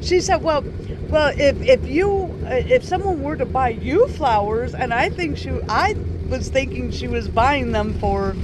She said, well, if someone were to buy you flowers, and I was thinking she was buying them for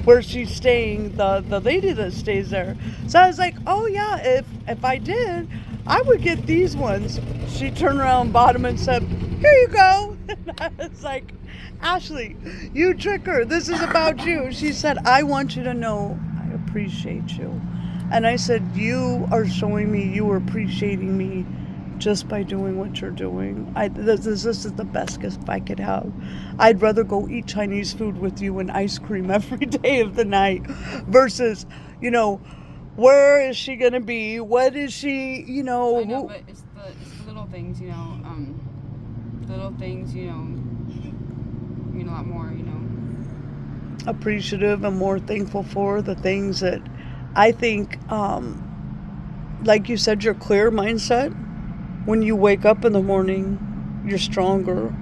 where she's staying, the lady that stays there. So I was like, oh yeah, if I did, I would get these ones. She turned around, bought them, and said, here you go. And I was like, Ashley, you trick her. This is about you. She said, I want you to know I appreciate you. And I said, you are showing me you are appreciating me just by doing what you're doing. This is the best gift I could have. I'd rather go eat Chinese food with you and ice cream every day of the night versus, where is she going to be? What is she, I know, but it's the little things, little things, mean a lot more, appreciative and more thankful for the things that I think, like you said, your clear mindset. When you wake up in the morning, you're stronger.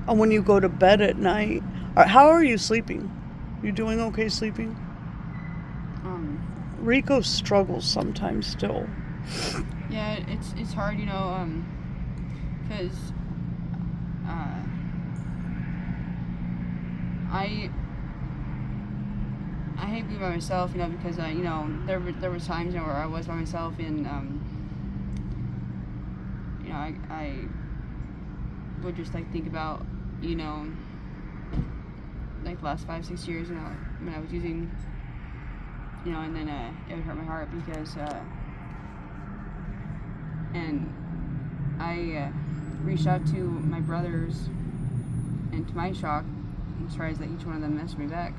And when you go to bed at night, how are you sleeping? You doing okay sleeping? Rico struggles sometimes still. Yeah, it's hard, because I hate being by myself, because there was times where I was by myself and I would just think about like the last 5-6 years when I was using, and then it would hurt my heart because and I reached out to my brothers, and to my shock, I'm surprised that each one of them messaged me back.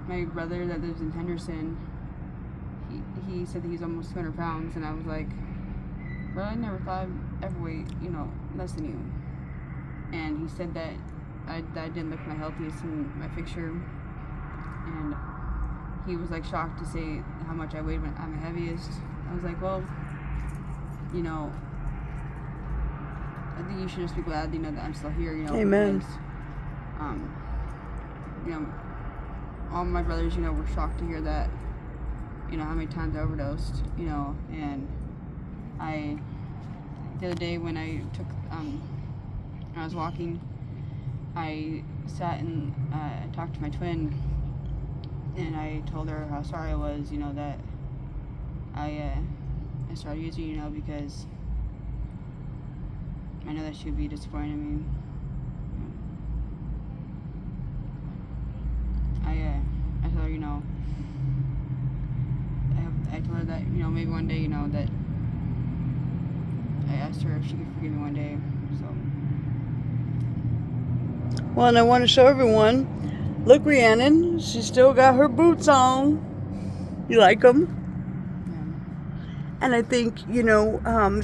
My brother that lives in Henderson, he said that he's almost 200 pounds, and I was like, bro, I never thought I'd ever weigh, less than you. And he said that I didn't look my healthiest in my picture, and he was shocked to say how much I weighed when I'm the heaviest. I was like, well, I think you should just be glad, that I'm still here, Amen. Because, all my brothers, were shocked to hear that, how many times I overdosed, and the other day when I took, when I was walking, I sat and talked to my twin, and I told her how sorry I was, that I started using, because I know that she would be disappointed in me. I told her, I told her that, maybe one day, that I asked her if she could forgive me one day, so. Well, and I want to show everyone, look, Rhiannon, she still got her boots on. You like them? Yeah. And I think,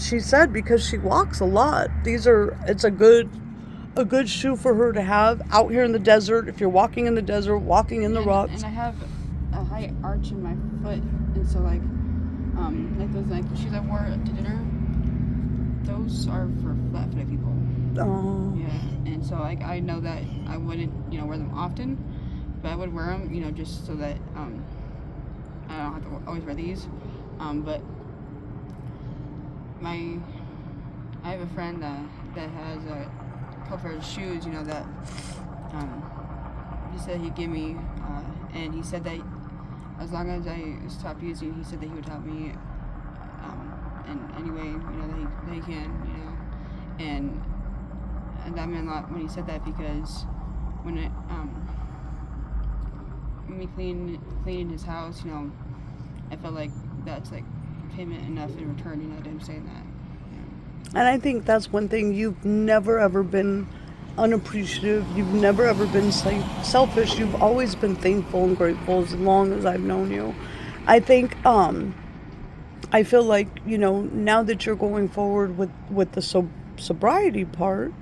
she said because she walks a lot, it's a good shoe for her to have out here in the desert. If you're walking in the desert, walking in the rocks. And I have a high arch in my foot, and so those shoes I wore to dinner, those are for flat-footed people. Oh. Yeah, and so I know that I wouldn't wear them often, but I would wear them just so that I don't have to always wear these. But I have a friend that has a couple pairs of shoes, that he said he'd give me, and he said that as long as I stopped using, he said that he would help me in any way, that he can, and that meant a lot when he said that, because when me cleaning his house, I felt like that's payment enough in return, to him saying that. And I think that's one thing, you've never ever been unappreciative. You've never ever been selfish. You've always been thankful and grateful as long as I've known you. I think, I feel like, now that you're going forward with the sobriety part,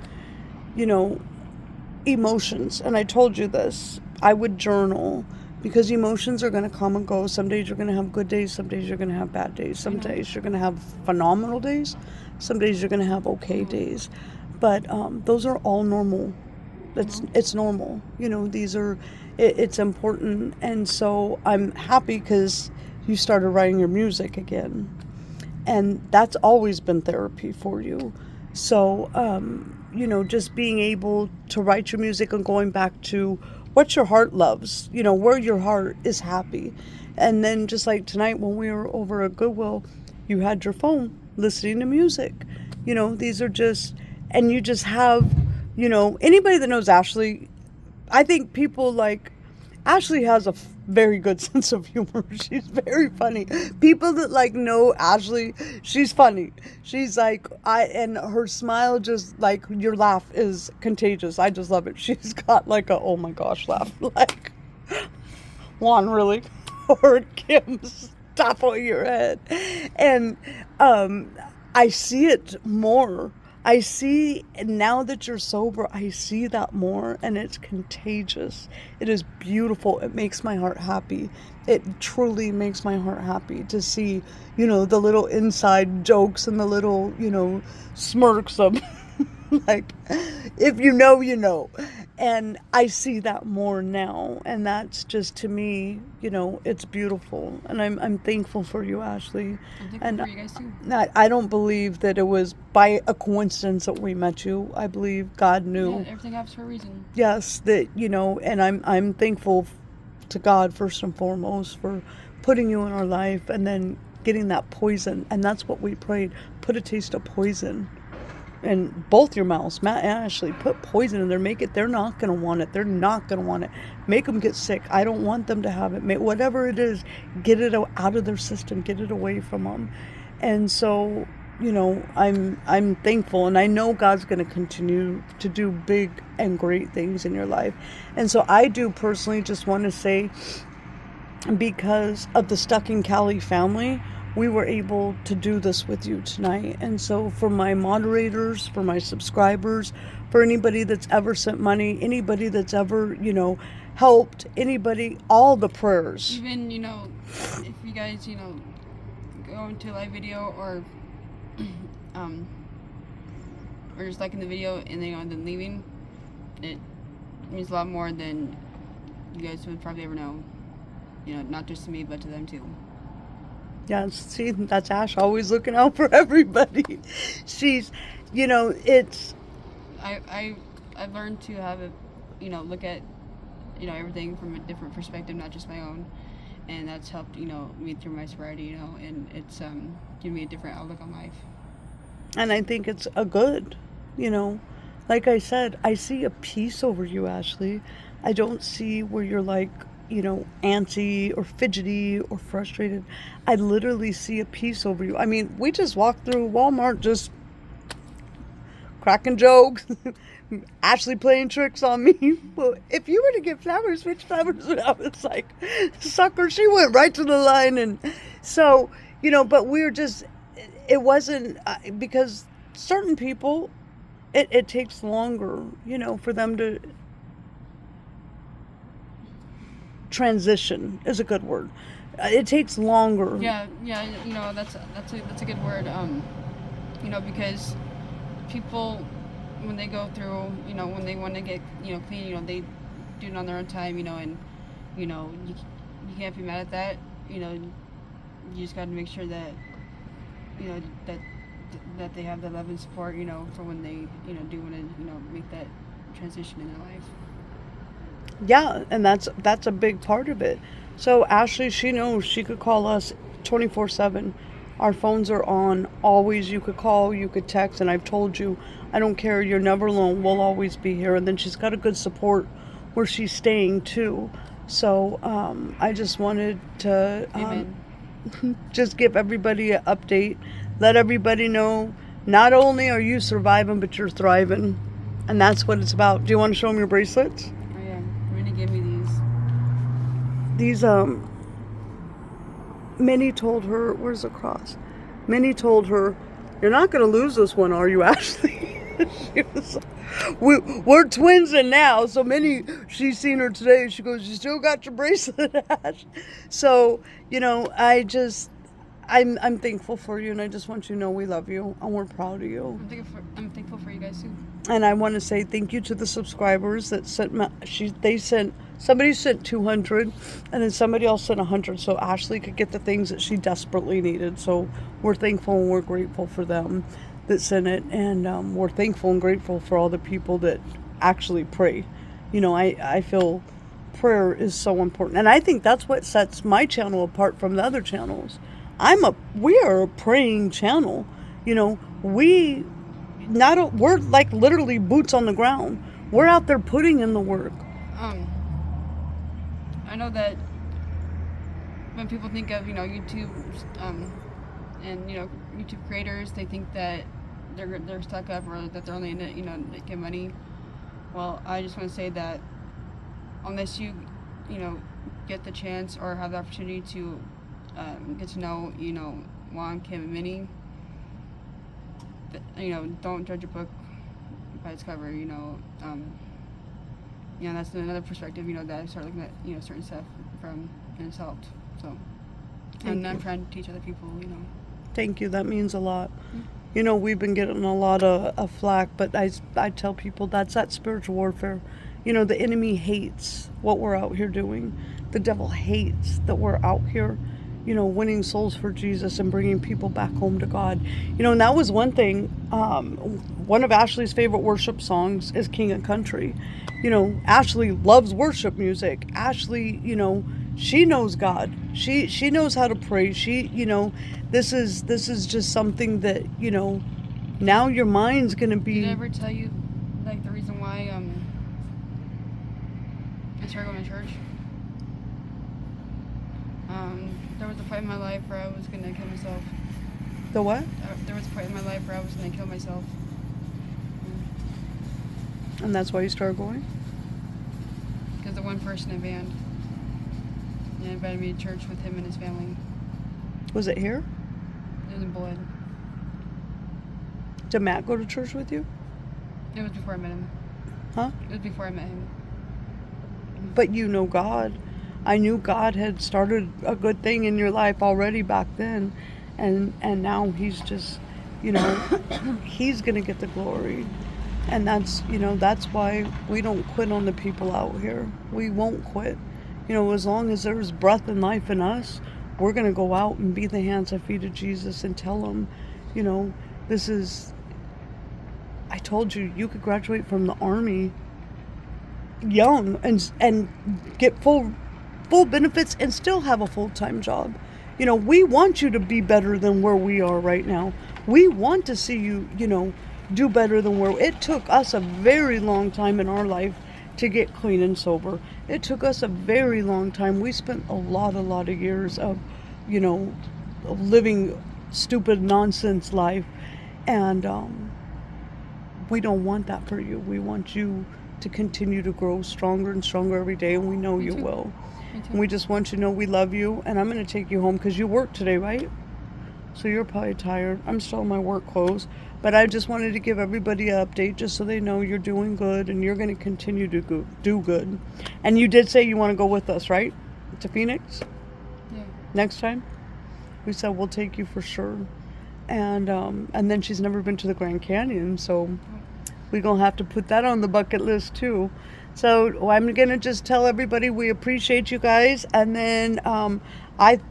emotions, and I told you this, I would journal, because emotions are going to come and go. Some days you're going to have good days, some days you're going to have bad days, some days you're going to have phenomenal days, some days you're going to have okay days, but those are all normal. It's normal, it's important. And so I'm happy because you started writing your music again. And that's always been therapy for you. So, just being able to write your music and going back to what your heart loves, where your heart is happy. And then just like tonight when we were over at Goodwill, you had your phone listening to music. These are just, and you just have, anybody that knows Ashley, I think people like, Ashley has a very good sense of humor. She's very funny. People that like know Ashley, she's funny. She's like, and her smile just like, your laugh is contagious. I just love it. She's got like a, oh my gosh laugh. Like, Juan, really? Or Kim, stop on your head. And I see it more. I see, now that you're sober, I see that more, and it's contagious. It is beautiful. It makes my heart happy. It truly makes my heart happy to see, the little inside jokes and the little, smirks of, like, if you know, you know. And I see that more now, and that's just, to me, it's beautiful. And I'm thankful for you, Ashley. I'm thankful for you guys too. I don't believe that it was by a coincidence that we met you. I believe God knew. Yeah, everything happens for a reason. Yes, that, and I'm thankful to God first and foremost for putting you in our life, and then getting that poison. And that's what we prayed. Put a taste of poison in both your mouths. Matt and Ashley, put poison in there. They're not going to want it. They're not going to want it. Make them get sick. I don't want them to have it. Whatever it is, get it out of their system. Get it away from them. And so, I'm thankful, and I know God's going to continue to do big and great things in your life. And so I do personally just want to say, because of the StuckInCali family, we were able to do this with you tonight. And so for my moderators, for my subscribers, for anybody that's ever sent money, anybody that's ever, helped, anybody, all the prayers. Even, if you guys, go into a live video or just liking the video and then leaving, it means a lot more than you guys would probably ever know. Not just to me, but to them too. Yeah, see, that's Ash, always looking out for everybody. She's, it's... I've learned to have it, look at, everything from a different perspective, not just my own. And that's helped, me through my sobriety, and it's given me a different outlook on life. And I think it's a good, like I said, I see a peace over you, Ashley. I don't see where you're like, antsy or fidgety or frustrated. I literally see a peace over you. I mean, we just walked through Walmart just cracking jokes. Ashley playing tricks on me. Well, if you were to get flowers, which flowers would I? Was like, sucker, she went right to the line. And so, but we were just, it wasn't, because certain people, it takes longer, for them to transition is a good word. It takes longer. Yeah, that's a good word. Because people, when they go through, when they want to get, clean, they do it on their own time, and, you can't be mad at that. You just got to make sure that, that they have the love and support, for when they, do want to, make that transition in their life. Yeah, and that's a big part of it. So Ashley, she knows she could call us 24/7. Our phones are on always. You could call, you could text, and I've told you, I don't care, you're never alone. We'll always be here. And then she's got a good support where she's staying too. So I just wanted to just give everybody an update, let everybody know not only are you surviving, but you're thriving. And that's what it's about. Do you want to show them your bracelets? Give me these Minnie told her, where's the cross? Minnie told her, you're not going to lose this one, are you, Ashley? She was like, we're twins and now. So Minnie, she's seen her today. She goes, you still got your bracelet, Ash. So, I'm thankful for you, and I just want you to know we love you and we're proud of you. I'm thankful for you guys too. And I want to say thank you to the subscribers that sent they sent Somebody sent 200, and then somebody else sent 100, so Ashley could get the things that she desperately needed. So we're thankful and we're grateful for them that sent it, and we're thankful and grateful for all the people that actually pray. You know, I feel prayer is so important, and I think that's what sets my channel apart from the other channels. We are a praying channel. You know, we're like literally boots on the ground. We're out there putting in the work. I know that when people think of, YouTube, and, YouTube creators, they think that they're stuck up, or that they're only in it, to get money. Well, I just want to say that unless you, get the chance or have the opportunity to get to know, Juan, Kim, and Minnie, don't judge a book by its cover. That's another perspective, that I start looking at, certain stuff from, and it's helped. So, and I'm trying to teach other people, Thank you. That means a lot. Mm-hmm. We've been getting a lot of flack, but I tell people that's that spiritual warfare. The enemy hates what we're out here doing. The devil hates that we're out here, winning souls for Jesus and bringing people back home to God. And that was one thing. One of Ashley's favorite worship songs is King of Country. Ashley loves worship music. Ashley, she knows God. She knows how to pray. This is just something that, now your mind's going to be... Did I ever tell you, like, the reason why I started going to church? There was a point in my life where I was going to kill myself. The what? There was a point in my life where I was going to kill myself. And that's why you started going? Because the one person in band invited me to church with him and his family. Was it here? It was in Blood. Did Matt go to church with you? It was before I met him. Huh? It was before I met him. But you know God. I knew God had started a good thing in your life already back then. And now he's just, he's going to get the glory. And that's why we don't quit on the people out here. We won't quit. As long as there's breath and life in us, we're going to go out and be the hands and feet of Jesus and tell them, this is... I told you, you could graduate from the Army young and get full benefits and still have a full-time job. We want you to be better than where we are right now. We want to see you, do better than where... It took us a very long time in our life to get clean and sober. It took us a very long time. We spent a lot of years of, of living stupid nonsense life. And we don't want that for you. We want you to continue to grow stronger and stronger every day, and we know you will. And we just want you to know we love you, and I'm going to take you home because you worked today, right? So you're probably tired. I'm still in my work clothes, but I just wanted to give everybody an update just so they know you're doing good and you're going to continue to do good. And you did say you want to go with us, right? To Phoenix? Yeah. Next time? We said we'll take you for sure. And then she's never been to the Grand Canyon, so we're going to have to put that on the bucket list too. So I'm going to just tell everybody we appreciate you guys, and then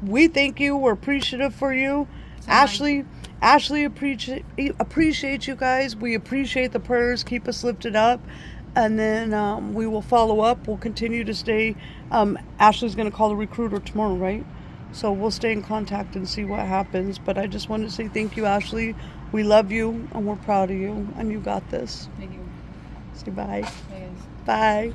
we thank you. We're appreciative for you. Ashley appreciate you guys. We appreciate the prayers. Keep us lifted up. And then we will follow up. We'll continue to stay. Ashley's going to call the recruiter tomorrow, right? So we'll stay in contact and see what happens. But I just wanted to say thank you, Ashley. We love you, and we're proud of you. And you got this. Thank you. Say bye. Bye, guys. Bye.